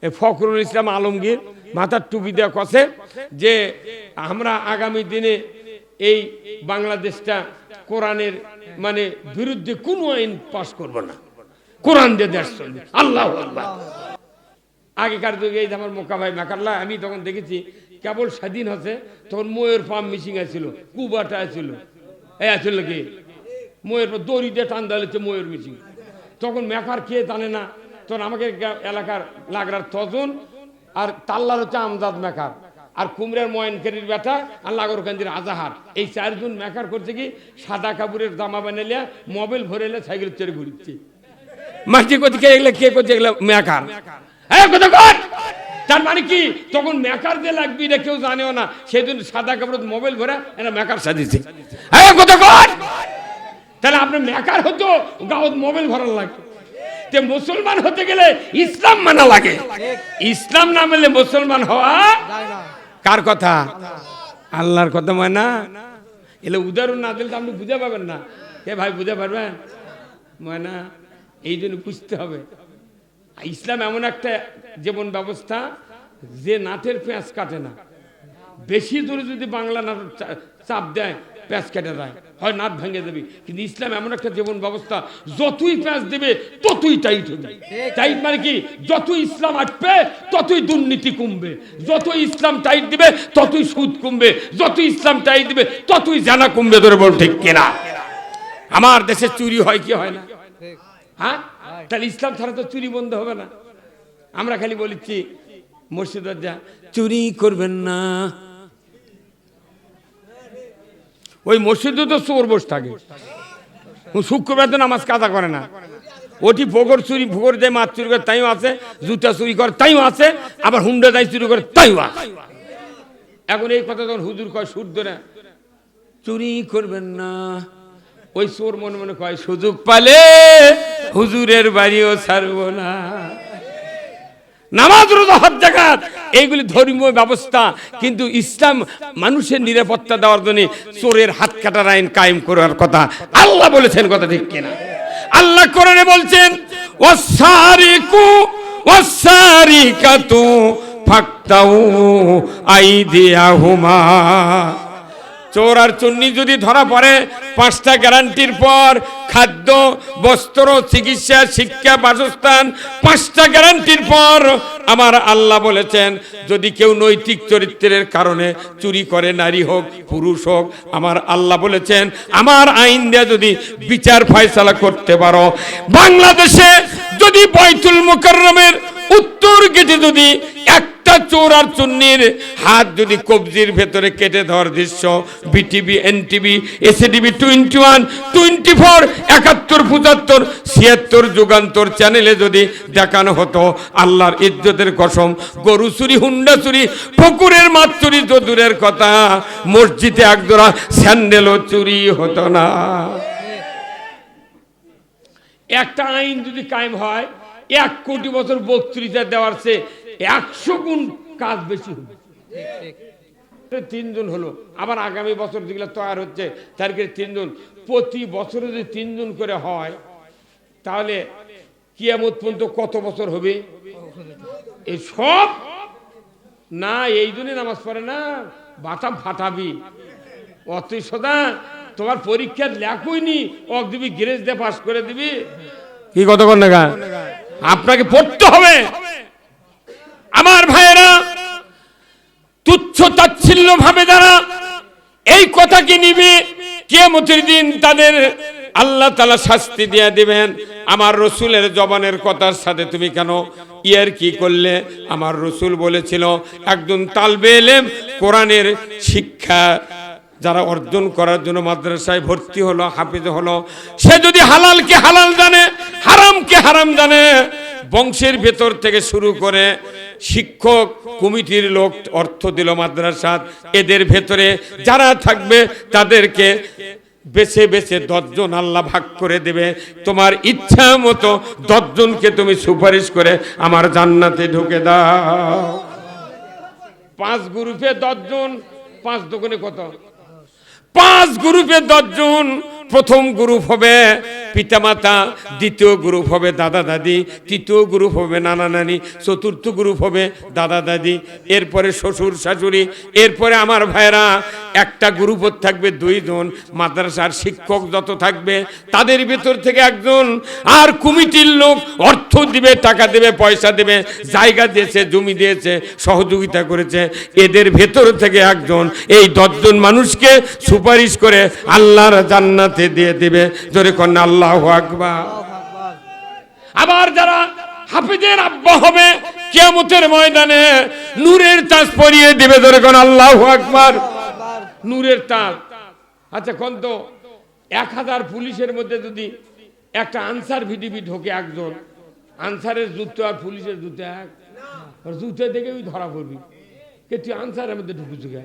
ফখরুল ইসলাম আলমগীর মাথার টুপি দেওয়া কষে যে আমরা আগামী দিনে এই বাংলাদেশটা কোরআনের মানে বিরুদ্ধে কোনো আইন পাশ করব না, কোরআন দিয়ে দেশ চলবে। আল্লাহু আকবার। আগেকার যুগে এই আমার মোকা ভাই মাকাল্লা আমি তখন দেখেছি কেবল স্বাধীন হচ্ছে তখন ময়ূর ফার্ম মিশিং আছিল, কুবাটা আছিল, এই আছিল কি ময়ূর দড়ি দিয়ে টান দেওয়া হচ্ছে ময়ূর মিশিং। তখন মেকার কে জানে না, তখন আমাকে এলাকার লাগরার তজন আর তাল্লার হচ্ছে আমজাদ মেকার আর কুমড়ার ময়নকারীর বেটা আর লাগরকান্দির আজাহার, এই চারজন মেকার করছে কি সাদা কাপড়ের জামা বানাইলে মোবাইল ভরে এলে সাইকেল চড়ে ঘুরছে। মাঝে কোথাকে এগুলো কে করছে? এগুলো মেকার। তার মানে কি তখন মেকার যে লাগবে এটা কেউ জানেও না, সেদিন সাদা কাপড় মোবাইল ভরে এরা মেকার সাজিয়েছে। তাহলে আপনার মেকার হতো গাঁত মোবাইল ভরার লাগে, মুসলমান হতে গেলে ইসলাম মানা লাগে। ইসলাম না মানলে মুসলমান হওয়া কার কথা? আল্লাহর কথা। মানে না এলে উদাহরণ না দিলে তো আপনি বুঝে পাবেন না। কে ভাই বুঝে পারবেন? মানে না এই জন্য বুঝতে হবে ইসলাম এমন একটা জীবন ব্যবস্থা যে নাটের পেঁচ কাটে না। বেশি দূরে যদি বাংলা নাট চাপ দেয় পেঁচ কেটে দেয়, হয় নাট ভেঙে দেবে। কিন্তু ইসলাম এমন একটা জীবন ব্যবস্থা যতই পেঁচ দেবে ততই টাইট হবে। টাইট মানে কি? যত ইসলাম আটবে ততই দুর্নীতি কমবে, যত ইসলাম টাইট দিবে ততই সুদ কমবে, যত ইসলাম টাইট দিবে ততই জানা কমবে। ধরে বল ঠিক কিনা? আমার দেশে চুরি হয় কি হয় না? হ্যাঁ, তাহলে ইসলাম ছাড়া তো চুরি বন্ধ হবে না। আমরা খালি বলেছি মসজিদে যা চুরি করবেন না, ওই মসজিদে তো চোর বসে থাকে, শুক্রবার তো নামাজ কাজা করে না। ওটি ফোকর চুরি, ফোকর দেয় মাছ চুরি করে তাইও আছে, জুতা চুরি করে তাইও আছে, আবার হুন্ডা দায় চুরি করে তাইও আছে। এখন এই কথা যখন হুজুর কয় সুদ ধরে চুরি করবেন না, ওই চোর মনে মনে কয় সুযোগ পালে হুজুরের বাড়িও ছাড়বো না। নামাজ রোজা হজ যাকাত এইগুলি ধর্মীয় ব্যবস্থা, কিন্তু ইসলাম মানুষের নিরাপত্তা দেওয়ার জন্য চোরের হাত কাটার আইন কায়েম করার কথা আল্লাহ বলেছেন। কথা ঠিক কিনা? আল্লাহ কোরআনে বলছেন ওয়াসারিকু ওয়াসারিকাতু ফাকতাউ আইদিয়াহুমা। চোর আর চুন্নি যদি ধরা পড়ে 5টা গ্যারান্টির পর খাদ্য, বস্ত্র, চিকিৎসা, শিক্ষা, বাসস্থান 5টা গ্যারান্টির পর আমার আল্লাহ বলেছেন যদি কেউ নৈতিক চরিত্রের কারণে চুরি করে, নারী হোক পুরুষ হোক, আমার আল্লাহ বলেছেন আমার আইন দিয়ে যদি বিচার ফয়সালা করতে পারো। বাংলাদেশে যদি বাইতুল মুকাররমের উত্তর গেটে যদি একটা চোর আর চুন্নির হাত যদি কবজির ভেতরে কেটে দেওয়ার দৃশ্য বিটিভি, এনটিভি, এসএটিভি 21, 24, 71, 75, 76 যুগান্তর চ্যানেলে যদি দেখানো হতো, আল্লাহর ইজ্জতের কসম গরু চুরি, হুন্ডা চুরি, পুকুরের মাছ চুরি তো দূরের কথা, মসজিদে একজোড়া স্যান্ডেলও চুরি হতো না। একটা আইন যদি কায়েম হয় 1 কোটি বছর বক্তৃতা দেওয়ার চেয়ে 100 গুণ কাজ বেশি হবে। 3 জন হলো, আবার আগামী বছর যেগুলো তৈরি হচ্ছে তার 3 জন, প্রতি বছরে যদি 3 জন করে হয় তাহলে কিয়ামত পর্যন্ত কত বছর হবে? এই সব না এই জন্য নামাজ পড়ে না, বাতাম ফাটাবি অতই সদা তোমার পরীক্ষার লেখইনি ওক দিবি, গ্রেস দিয়ে পাস করে দিবি। কি কথা কর না, আপনাকে পড়তে হবে। আমার ভাইয়েরা, তুচ্ছ তাচ্ছিল্য ভাবে যারা এই কথাকে নিবে, কিয়ামতের দিন তাদের আল্লাহ তাআলা শাস্তি দিয়ে দিবেন। আমার রসুলের জবানের কথার সাথে তুমি কেন ইয়ার কি করলে? আমার রসুল বলেছিল একজন তালবে ইলম কোরআনের শিক্ষা যারা অর্জন করার জন্য মাদ্রাসায় ভর্তি হলো, হাফেজ হলো, সে যদি হালালকে হালাল জানে, হারামকে হারাম জানে, বংশের ভেতর থেকে শুরু করে শিক্ষক কমিটির লোক অর্থ দিল মাদ্রাসাত, এদের ভেতরে যারা থাকবে তাদেরকে বেছে বেছে 10 জন আল্লাহ ভাগ করে দেবে। তোমার ইচ্ছা মতো 10 জনকে তুমি সুপারিশ করে আমার জান্নাতে ঢুকে দাও। 5 গ্রুপে 10 জন, 5 দোকানে কত? 5 গ্রুপে 10 জন। প্রথম গ্রুপ হবে পিতামাতা, দ্বিতীয় গ্রুপ হবে দাদা দাদি, তৃতীয় গ্রুপ হবে নানা নানি, চতুর্থ গ্রুপ হবে দাদা দাদি, এরপরে শ্বশুর শাশুড়ি, এরপরে আমার ভাইরা একটা গ্রুপত থাকবে 2 জন, মাদ্রাসার শিক্ষক যত থাকবে তাদের ভিতর থেকে একজন, আর কমিটির লোক অর্থ দিবে, টাকা দেবে, পয়সা দেবে, জায়গা দিয়েছে, জমি দিয়েছে, সহযোগিতা করেছে, এদের ভেতর থেকে একজন এই 10 জন মানুষকে সুপারিশ করে আল্লাহর জান্নাতে দিয়ে দিবে। জোরে কন্যা আল্লাহু আকবার। আবার যারা হাফেজের আব্বা হবে কিয়ামতের ময়দানে নূরের তাজ পরিয়ে দিবে। জোরে কন্যা আল্লাহু আকবার। নূরের তাজ। আচ্ছা কোন তো 1000 পুলিশের মধ্যে যদি একটা আনসার ভিডিপি ঢোকে, একজন আনসারের জুতো আর পুলিশের জুতো এক, জুতো দেখে ওই ধরা পড়বি, কে তুই আনসারের মধ্যে ঢুকুছ গে,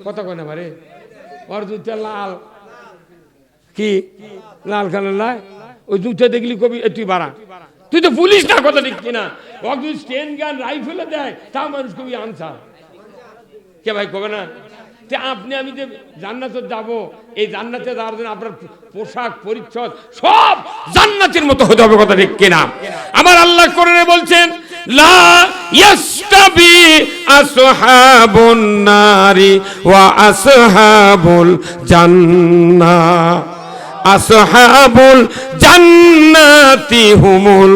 কথা কয় না মারে, ওর জুতো লাল, কি লাল কালার লাই, ওই জুতো দেখলি কবি তুই বাড়া, তুই তো পুলিশ না, কথা ঠিক কিনা, ও যদি স্টেন গান রাইফেলে দেয় তাও মানুষ কবি আনসার, কে ভাই কবে না? আপনি আমি যে জান্নাতে যাব, এই জান্নাতে যাওয়ার জন্য আপনার পোশাক পরিচ্ছদ সব জান্নাতের মতো হতে হবে, কথা ঠিক কিনা? আমার আল্লাহ কোরআনে বলছেন, লা ইয়াস্তাবি আসহাবুন নারি ওয়া আসহাবুল জান্নাহ, আসহাবুল জান্নাতি হুমুল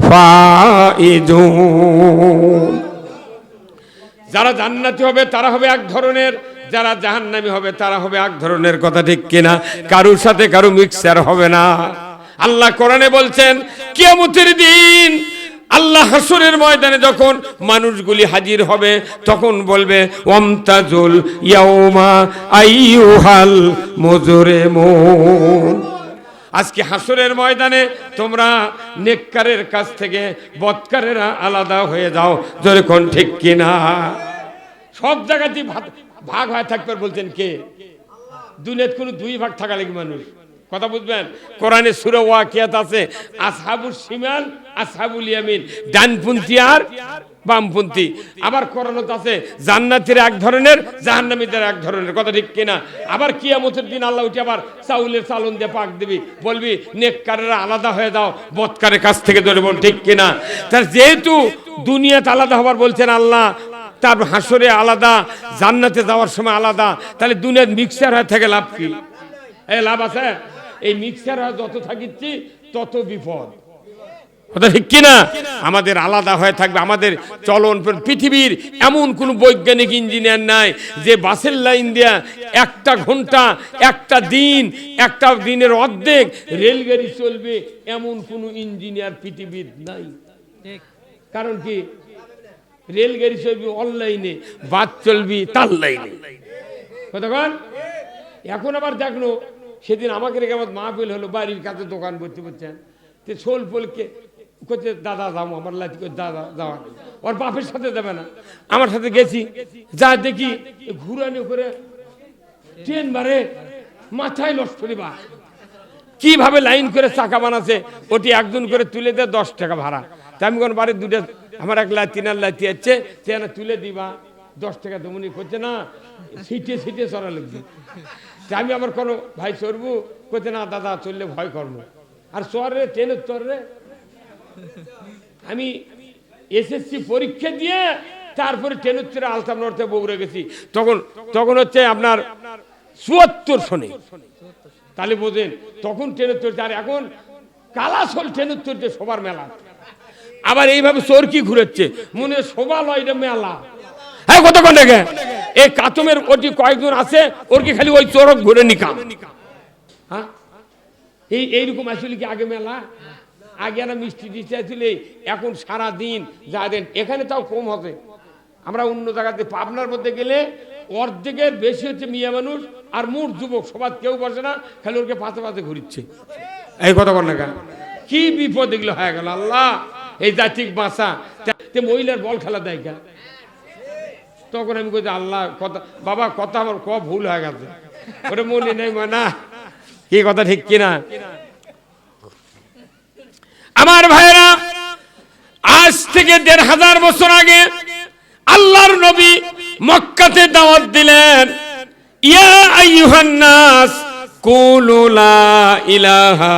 ফাইজুন। যারা জান্নাতি হবে তারা হবে এক ধরনের, যারা জাহান্নামী হবে তারা হবে এক ধরনের, কথা ঠিক কিনা? কারোর সাথে কারো মিক্সার হবে না। আল্লাহ কোরআনে বলছেন কিয়ামতের দিন আল্লাহ হাসরের ময়দানে যখন মানুষগুলি হাজির হবে তখন বলবে, ওয়ামতাজুল ইয়াউমা আইয়ুহাল মুজরিমুন। আজকে হাসরের ময়দানে তোমরা নেককারের কাছ থেকে বদকারেরা আলাদা হয়ে যাও। জোরে কোন ঠিক কিনা? সব জায়গাতেই ভাগ হয়ে থাকবে বলছেন কে? দুনিয়াত কোনো 2 ভাগ থাকা লাগে মানুষ, কথা বুঝবেন? কোরআনে সূরা ওয়াকিয়াত আছে, আসহাবুস শিমাল আসহাবুল ইয়ামিন, ডানপন্থী আর বামপন্থী। আবার কোরআনত আছে জান্নাতীরা এক ধরনের, জাহান্নামীদের এক ধরনের, কথা ঠিক কিনা? আবার কিয়ামতের দিন আল্লাহ উঠে আবার চাউলের চালন দিয়ে পাক দিবি, বলবি নেককারেরা আলাদা হয়ে যাও বদকারের কাছ থেকে, ধরে বল ঠিক কিনা? তার যেহেতু দুনিয়াতে আলাদা হবার বলছেন আল্লাহ, তার হাসরে আলাদা, জান্নাতে যাওয়ার সময় আলাদা, তাহলে দুনিয়ার মিক্সার হয়ে থেকে লাভ কি? এই লাভ আছে? এই মিক্সার হয়ে যত থাকিচ্ছি তত বিপদ, কথা ঠিক কিনা? আমাদের আলাদা হয়ে থাকবে আমাদের চলন। পৃথিবীর এমন কোন বৈজ্ঞানিক ইঞ্জিনিয়ার নাই যে বাসের লাইন দিয়া 1 ঘন্টা, 1 দিন, 1 দিনের অর্ধেক রেলগাড়ি চলবে, এমন কোন ইঞ্জিনিয়ার পৃথিবীর নাই। কারণ কি? রেলগাড়ি চলবে অনলাইনে, বাস চলবি তার লাইনে, কথা কন? এখন আবার দেখলো, সেদিন আমাকে রেখে আমার মাহফিল হলো, বাড়ির কাছে দোকান করতে বলছেন, সোল পোলকে করছে, দাদা যাবো, আমার লাঠি করে দাদা যাওয়া, ওর বাপের সাথে যাবে না, আমার সাথে গেছি, যা দেখি ঘুরানি করে ট্রেন বারে মাথায় নষ্ট বা কিভাবে লাইন করে চাকা বানাচ্ছে, ওটি একজন করে তুলে দেয় 10 টাকা ভাড়া। তা আমি কোন বাড়ির 2টা আমার 1 লাখ 3 লাখ আছে, সেখানে তুলে দিবা 10 টাকা তেমনি করছে না, সিটে সিটে চড়া লাগবে। আমি আবার কোনো ভাই চড়বো, করছে না দাদা চললে ভয় করবো, আর চর রে ট্রেনের চর রে। আমি এসএসসি পরীক্ষা দিয়ে তারপরে ট্রেনের চড়ে আলতাম নড়তে বগুড়ে গেছি, তখন হচ্ছে আপনার 74 সনে, তাহলে বোঝেন তখন ট্রেনের চড়ছে। আর এখন কালাসল ট্রেনের চড়ছে সবার মেলা, আবার এইভাবে চরকি ঘুরেছে, মনে শোভা লয় এটা মেলা। হ্যাঁ কত কোন দেখে এই কাতমের ওটি কয়েকজন আছে, ওর কি খালি ওই চরক ঘুরে নিকাম। হ্যাঁ এইরকম আসলে কি আগে মেলা? আগে না মিষ্টি দিতে আসলে, এখন সারা দিন যা দেন, এখানে তাও কম হবে। আমরা অন্য জায়গাতে পাবনার মধ্যে গেলে অর্ধেকের বেশি হচ্ছে মিয়া মানুষ, আর মোট যুবক সবার কেউ বসে না, খালি ওরকে পাতে পাতে ঘুরিচ্ছে। এই কথা কর না, কি বিপদ এগুলো হয়ে গেল। আল্লাহ এই জাতিক বাঁচা, মহিলার বল খেলা দেয় কে? তখন আমি বলছি আল্লাহ কথা, বাবা কথা আমার ভুল হয়ে গেছে, ওরে মনে নেই না, কি কথা ঠিক কিনা? আমার ভাইরা, আজ থেকে 1500 বছর আগে আল্লাহর নবী মক্কাতে দাওয়াত দিলেন, ইয়া আইয়ুহান নাস কুলু লা ইলাহা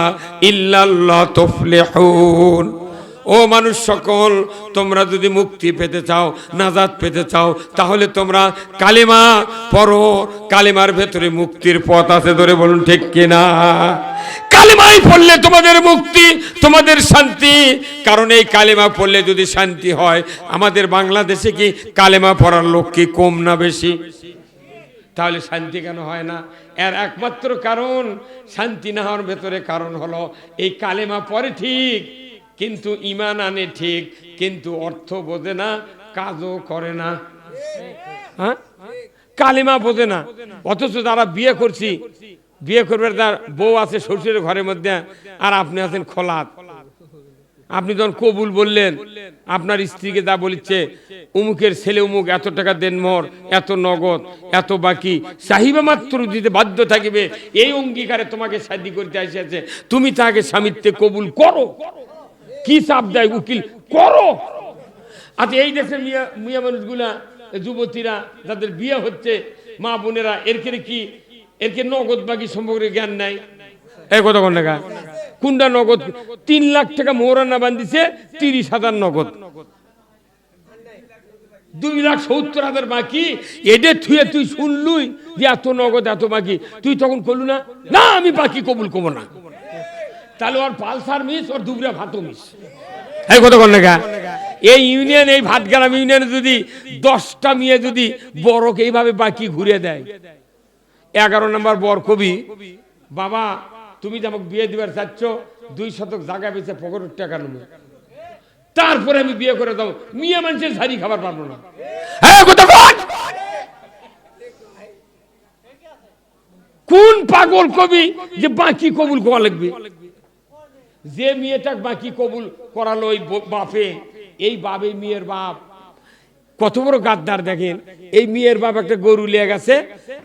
ইল্লাল্লাহ তুফলিহুন। ও মানুষ সকল, তোমরা যদি মুক্তি পেতে চাও, নাজাত পেতে চাও, তাহলে তোমরা কালেমা পড়ো। কালেমার ভেতরে মুক্তির পথ আছে, ধরে বলুন ঠিক কিনা? কালেমাই পড়লে তোমাদের মুক্তি, তোমাদের শান্তি। কারণ এই কালেমা পড়লে যদি শান্তি হয়, আমাদের বাংলাদেশে কি কালেমা পড়ার লোক কি কম না বেশি? তাহলে শান্তি কেন হয় না? এর একমাত্র কারণ, শান্তি না হওয়ার ভেতরে কারণ হলো এই কালেমা পড়ে ঠিক, কিন্তু ঈমান আনে ঠিক, কিন্তু অর্থ বোঝে না, কাজও করে না। হ্যাঁ, কালেমা বোঝে না। অথচ যারা বিয়ে করছি, বিয়ে করবে, তার বউ আছে শ্বশুরের ঘরের মধ্যে, আর আপনি আছেন খোলাত। আপনি যখন কবুল বললেন, আপনার স্ত্রীকে যা বলিচ্ছে, উমুকের ছেলে উমুক এত টাকা দেন, মোর এত নগদ, এত বাকি, চাহিবা মাত্র দিতে বাধ্য থাকিবে, এই অঙ্গীকারে তোমাকে শাদী করতে আসিয়াছে, তুমি তাকে স্বামীত্বে কবুল করো। কি চাপ দেয় উকিল, করো। আচ্ছা, এই দেশের মিয়া মানুষগুলা, যুবতীরা যাদের বিয়ে হচ্ছে, মা বোনেরা, এরকে নগদ বাকি সম্পর্কে জ্ঞান নাই। এই কত টাকা কোনটা নগদ? 3 লাখ টাকা মোহরানা বান্ধিছে, 30,000 নগদ, 2,70,000 বাকি। এদের থুয়ে তুই শুনলুই যে এত নগদ এত বাকি, তুই তখন করলু না, না আমি বাকি কবুল করবো না। তাহলে ওর পালসার মিস, ওর দুবরা ভাতও মিস। এই কত টাকা? এই ইউনিয়ন, এই ভাতগ্রাম ইউনিয়নে যদি 10টা মেয়ে যদি বড়কে এইভাবে বাকি ঘুরে দেয়, 11 নম্বর বর কবি, বাবা তুমি যে আমাকে বিয়ে দিবার চাচ্ছ, 2 শতক জায়গা বেঁচে পকেটের টাকা নেব, তারপরে আমি বিয়ে করে দেবো। মেয়ে মানুষের ঝাড়ি খাবার পারবো না। কোন পাগল কবি যে বাকি কবুল করা লাগবে? যে মেয়েটা বাকি কবুল করালো ওই বাপে, এই বাপে মেয়ের বাপ কত বড় গাদ্দার দেখেন। এই মেয়ের বাপ একটা গরু লিয়ে গেছে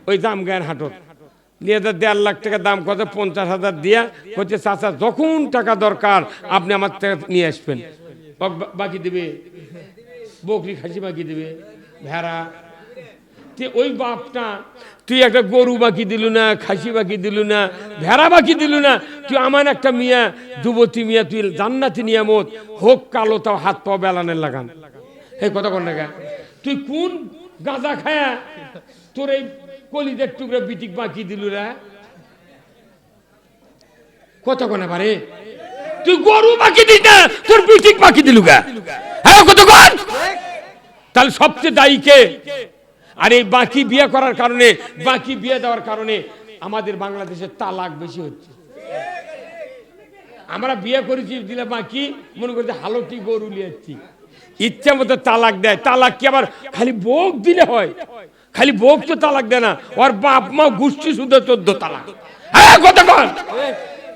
ওই জামগাঁয়ের হাটত, নিয়ে 1.5 লাখ টাকা দাম, কত 50,000 দিয়া হচ্ছে, চাচা যখন টাকা দরকার আপনি আমার টাকা নিয়ে আসবেন। বাকি দেবে, বকরি খাসি বাকি দেবে, ভেড়া। ওই বাপটা, তুই একটা গরু বাকি দিলু না, খাসি বাকি দিলু না, ভেড়া বাকি দিলু না, তুই আমার একটা মিয়া, যুবতী মিয়া, তুই জান্নাতি নিয়ামত হোক কালো, তাও হাত পাও বেলানের লাগান। এই কথা কোন টাকা? তুই কোন গাঁজা খায়া তোর এই কলিদের টুকরা বিটিক বাকি দিলু রে? কত কোনা পারে? তুই গরু বাকি দিস না, তোর বিটিক বাকি দিলু গা। হ্যাঁ কত কোন? তাহলে সবচেয়ে দায়ী কে? আর এই বাকি বিয়ে করার কারণে, বাকি বিয়ে দেওয়ার কারণে আমাদের বাংলাদেশে তালাক বেশি হচ্ছে। আমরা বিয়ে করেছি, দিলে বাকি মনে করছে হালটি গরু লিয়েছি, ইচ্ছা মতো তালাক দেয়। তালাক কি আবার খালি বউ দিলে হয়? খালি বউ তো তালাক দেয় না, ওর বাপ মা গোষ্ঠী শুধু 14 তালাক। হ্যাঁ কতক্ষণ?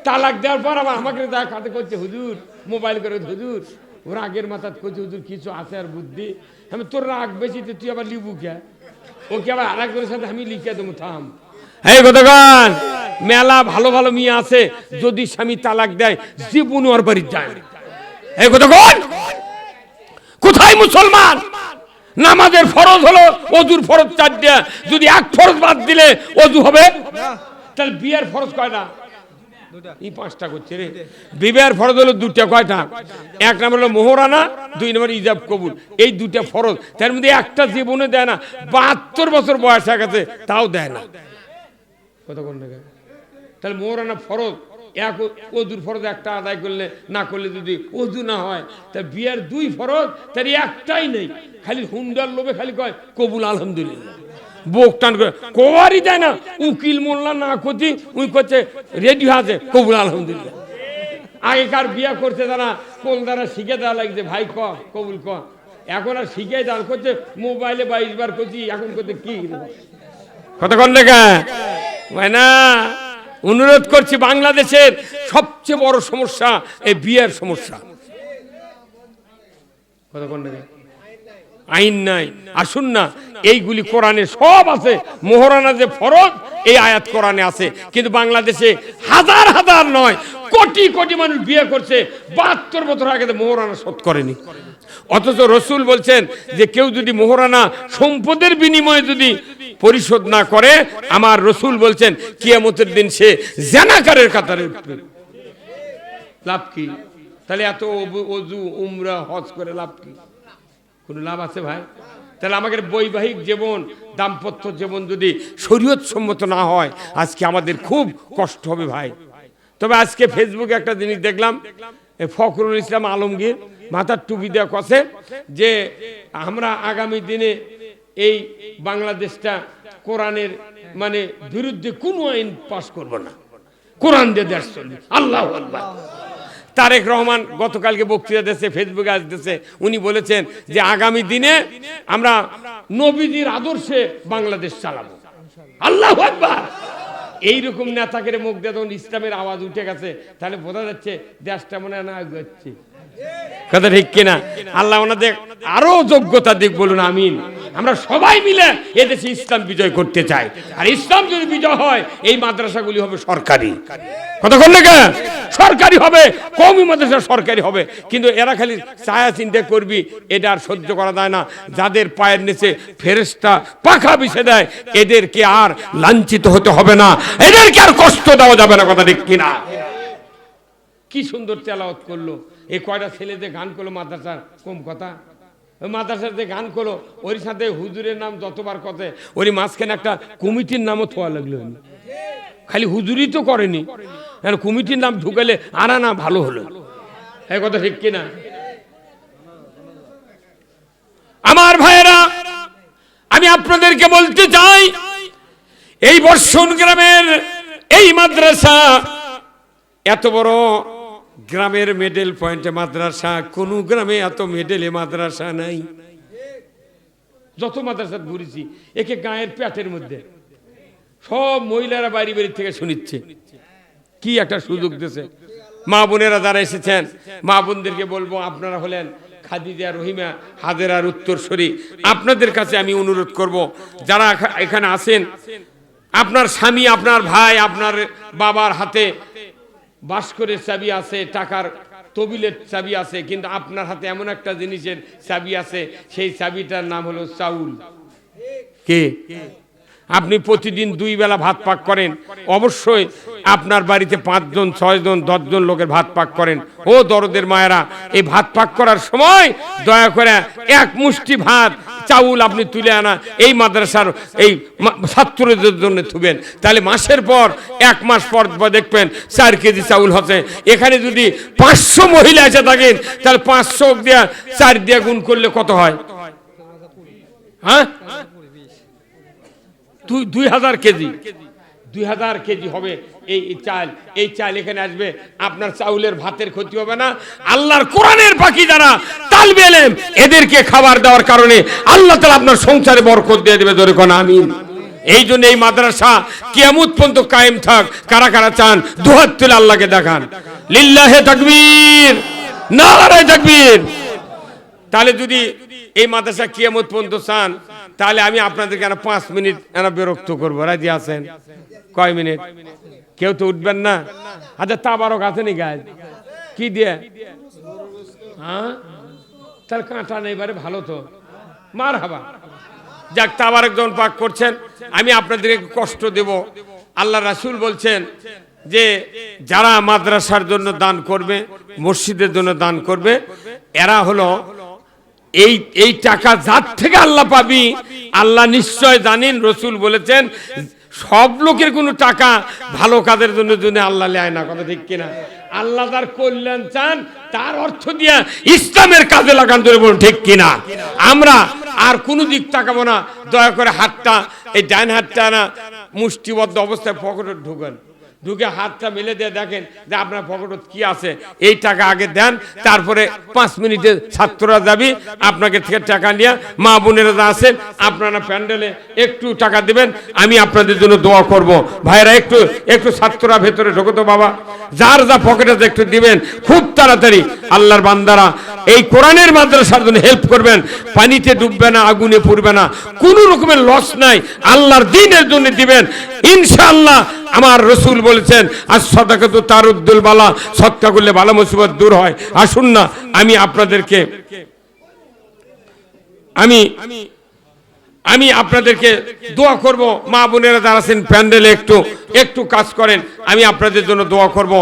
তালাক দেওয়ার পর আবার আমাকে কাতে করছে, হুজুর মোবাইল করে, হুজুর ওর আগের মাথা করছে, হুজুর কিছু আছে আর বুদ্ধি। আমি তোর রাগ বেশি, তুই আবার লিবু কে? ওকে আবার আর একজনের সাথে আমি লিখে দেবো, থাম। এই কতক্ষণ? মেলা ভালো ভালো মেয়ে আছে, যদি স্বামী তালাক দেয় জীবন ওর বাড়ির যায়। এই কতক্ষণ? কোথায় মুসলমান? নামাজের ফরজ হলো, ওযুর ফরজ 4টা, যদি এক ফরজ বাদ দিলে ওযু হবে? তাহলে বিয়ের ফরজ কয়টা? এই 5টা করছে রে। বিবাহের ফরজ হলো 2টা, কয়টা? 1 নম্বর হলো মোহরানা, 2 নম্বর ইজাব কবুল। এই 2টা ফরজ, তার মধ্যে একটা জীবনে দেয় না। 72 বছর বয়স হয়ে গেছে, তাও দেয় না। কত কোন টাকা? তাহলে মোহরানা ফরজ, এক ওযুর ফরজ একটা আদায় করলে, না করলে যদি ওযু না হয়, তা বিয়ের 2 ফরজ, তার একটাই নেই। খালি হুন্ডার লোভে খালি কয় কবুল আলহামদুলিল্লাহ, বুক টান করে কোয়ারি দেয় না। উকিল মোল্লা না করছি, উনি করছে রেডি আছে কবুল আলহামদুলিল্লাহ। আগেকার বিয়ে করছে তারা কোল দ্বারা শিখে দেওয়া লাগছে, ভাই ক কবুল ক। এখন আর শিখে দেওয়া করছে মোবাইলে 22 বার করছি, এখন করতে কি কতক্ষণ দেখা হয় না। অনুরোধ করছি, বাংলাদেশের সবচেয়ে বড় সমস্যা এই বিয়ের সমস্যা। কতক্ষণ দেখা? আইন নাই। আসুন না, এইগুলি কোরআনে সব আছে। মোহরানা যে ফরজ, এই আয়াত কোরআনে আছে, কিন্তু বাংলাদেশে হাজার হাজার নয়, কোটি কোটি মানুষ বিয়ে করছে, 72 বছর আগে মোহরানা শোধ করেনি। অথচ রসুল বলছেন যে কেউ যদি মোহরানা সম্পদের বিনিময়ে যদি পরিশোধ না করে আমার রসুল বলছেন কিয়ামতের দিন সে জানাকারের কাতারে উঠবে। লাভ কি? তাহলে এত ওযু উমরা হজ করে লাভ কি? কোনো লাভ আছে ভাই? তাহলে আমাদের বৈবাহিক জীবন, দাম্পত্য জীবন যদি শরীয়ত সম্মত না হয়, আজকে আমাদের খুব কষ্ট হবে ভাই। তবে আজকে ফেসবুকে একটা জিনিস দেখলাম, ফখরুল ইসলাম আলমগীর মাথার টুপি দেওয়া কথা যে আমরা আগামী দিনে এই বাংলাদেশটা কোরআনের মানে বিরুদ্ধে কোনো আইন পাশ করব না, কোরআন দিয়ে দেশ চলবে। আল্লাহু আকবার। তারেক রহমান গতকালকে বক্তৃতা দিয়েছে, ফেসবুকে আসতেছে, উনি বলেছেন যে আগামী দিনে আমরা নবীজির আদর্শে বাংলাদেশ চালাবো। আল্লাহু আকবার। এইরকম নেতাকে মুখ দিয়ে যখন ইসলামের আওয়াজ উঠে গেছে, তাহলে বোঝা যাচ্ছে দেশটা মনে হয় না এগোচ্ছে। কথা ঠিক কিনা? আল্লাহ ওনাদের আরো যোগ্যতা দিক, বলুন আমিন। আমরা সবাই মিলে এদেশে ইসলাম বিজয় করতে চাই, আর ইসলাম যদি বিজয় হয় এই মাদ্রাসাগুলি হবে সরকারি। কথা বললে কে? সরকারি হবে, কওমি মাদ্রাসা সরকারি হবে। কিন্তু এরা খালি ছায়া চিন্তা করবি, এটা আর সহ্য করা যায় না। যাদের পায়ের নিচে ফেরেশতা পাখা বিছে দেয়, এদেরকে আর লাঞ্ছিত হতে হবে না, এদেরকে আর কষ্ট দেওয়া যাবে না। কথা ঠিক কিনা? কি সুন্দর তেলাওয়াত করলো, এই কয়টা ছেলে যে গান করলো মাদ্রাসার, কম কথা? মাদ্রাসার যে গান করলো, ওর সাথে হুজুরের নাম যতবার কথা, ওর মাঝখানে একটা কমিটির নামও থোয়া লাগলো। খালি হুজুরই তো করেনি, কমিটির নাম ঢুকালে আর না ভালো হলো। এই কথা ঠিক কিনা? আমার ভাইয়েরা, আমি আপনাদেরকে বলতে চাই, এই বর্ষণ গ্রামের এই মাদ্রাসা এত বড় গ্রামের মেডেল পয়েন্টে মাদ্রাসা, কোন গ্রামে এত মেডেলে মাদ্রাসা নাই। যত মাদ্রাসা ঘুরেছি, একে গায়ের পেটের মধ্যে সব মহিলারা বাড়ি বাড়ি থেকে শুনিচ্ছে। কি একটা সুযোগ দিয়েছে। মা বোনেরা যারা এসেছেন, মা বোনদেরকে বলবো, আপনারা হলেন খাদিজা, রহিমা, হাজেরার উত্তরসূরি। আপনাদের কাছে আমি অনুরোধ করব, যারা এখানে আছেন, আপনার স্বামী, আপনার ভাই, আপনার বাবার হাতে বাস্করের চাবি আছে, টাকার তবিলের চাবি আছে, কিন্তু আপনার হাতে এমন একটা জিনিসের চাবি আছে, সেই চাবিটার নাম হলো চাউল। কে? আপনি প্রতিদিন 2 বেলা ভাত পাক করেন, অবশ্যই আপনার বাড়িতে 5 জন, 6 জন, 10 জন লোকের ভাত পাক করেন। ও দরদের মায়েরা, এই ভাত পাক করার সময় দয়া করে এক মুষ্টি ভাত চাউল আপনি তুলে আনা এই মাদ্রাসার এই ছাত্রদের জন্য থুবেন। তাহলে মাসের পর 1 মাস পর দেখবেন 4 কেজি চাউল হচ্ছে। এখানে যদি 500 মহিলা এসে থাকেন, তাহলে 500 দিয়ে 4 দিয়ে গুণ করলে কত হয়? হ্যাঁ, 2000 কেজি। 2000 কেজি হবে এই চাল। এই চাল এখানে আসবে, আপনার চাউলের ভাতের ক্ষতি হবে না। আল্লাহর কোরআনের পাখি যারা তালবে ইলম, এদেরকে খাবার দেওয়ার কারণে আল্লাহ তাআলা আপনার সংসারে বরকত দিয়ে দেবে। জোরে কোন আমিন। এই জন্য এই মাদ্রাসা কিয়ামত পর্যন্ত কায়েম থাক। কারা কারা চান দুহাত তুলে আল্লাহকে দেখান। লিল্লাহে তাকবীর, নারে তাকবীর। তাহলে যদি এই মাদ্রাসা কিয়ামত পর্যন্ত চান, তাহলে আমি আপনাদেরকে 5 মিনিট বিরক্ত করবো। রাজি আছেন? কয় মিনিট? কেউ তো উঠবেন না। আচ্ছা, তাবারক আছে নি গায়ে? কি দিয়ে? হ্যাঁ, তার কাঁটা নেই বারে, ভালো তো, মারহাবা। যাক, তাবারক যখন পাক করছেন, আমি আপনাদেরকে কষ্ট দেব। আল্লাহ রাসূল বলছেন যে যারা মাদ্রাসার জন্য দান করবে, মসজিদের জন্য দান করবে, এরা হলো এই টাকা যার থেকে আল্লাহ পাবি, আল্লাহ নিশ্চয় জানেন। রসুল বলেছেন সব লোকের কোনো টাকা ভালো কাজের জন্য আল্লাহ নেয় না। কথা ঠিক কিনা? আল্লাহ তার কল্যাণ চান, তার অর্থ দিয়া ইসলামের কাজে লাগান। ধরে বলুন ঠিক কিনা? আমরা আর কোনো দিক তাকাবো না। দয়া করে হাতটা, এই ডান হাতটা না মুষ্টিবদ্ধ অবস্থায় পকেটে ঢুকেন, ঢুকে হাতটা মেলে দিয়ে দেখেন যে আপনার পকেটে কি আছে। এই টাকা আগে দেন, তারপরে 5 মিনিটে ছাত্ররা যাবি, আপনাকে থেকে টাকা নিয়ে মা বোনেরা যা আছেন আপনারা প্যান্ডেলে একটু টাকা দিবেন, আমি আপনাদের জন্য দোয়া করব। ভাইরা একটু একটু ছাত্ররা ভেতরে ঢোকো তো বাবা, যার যা পকেটে একটু দিবেন খুব তাড়াতাড়ি। আল্লাহর বান্দারা এই কোরআনের মাদ্রাসার জন্য হেল্প করবেন। পানিতে ডুববে না, আগুনে পুড়বে না, কোনো রকমের লস নাই, আল্লাহর দ্বীনের জন্য দিবেন ইনশাআল্লাহ। আমার রসুল বলেছেন as-সাদাকাতু তারুদ্দুল বালা, সদকা করলে বালা মুসিবত দূর হয়। আসুন না, আমি আপনাদেরকে আমি আপনাদেরকে দোয়া করব, মা বোনেরা যারা আছেন প্যান্ডেলে একটু কাজ করেন, আমি আপনাদের জন্য দোয়া করব।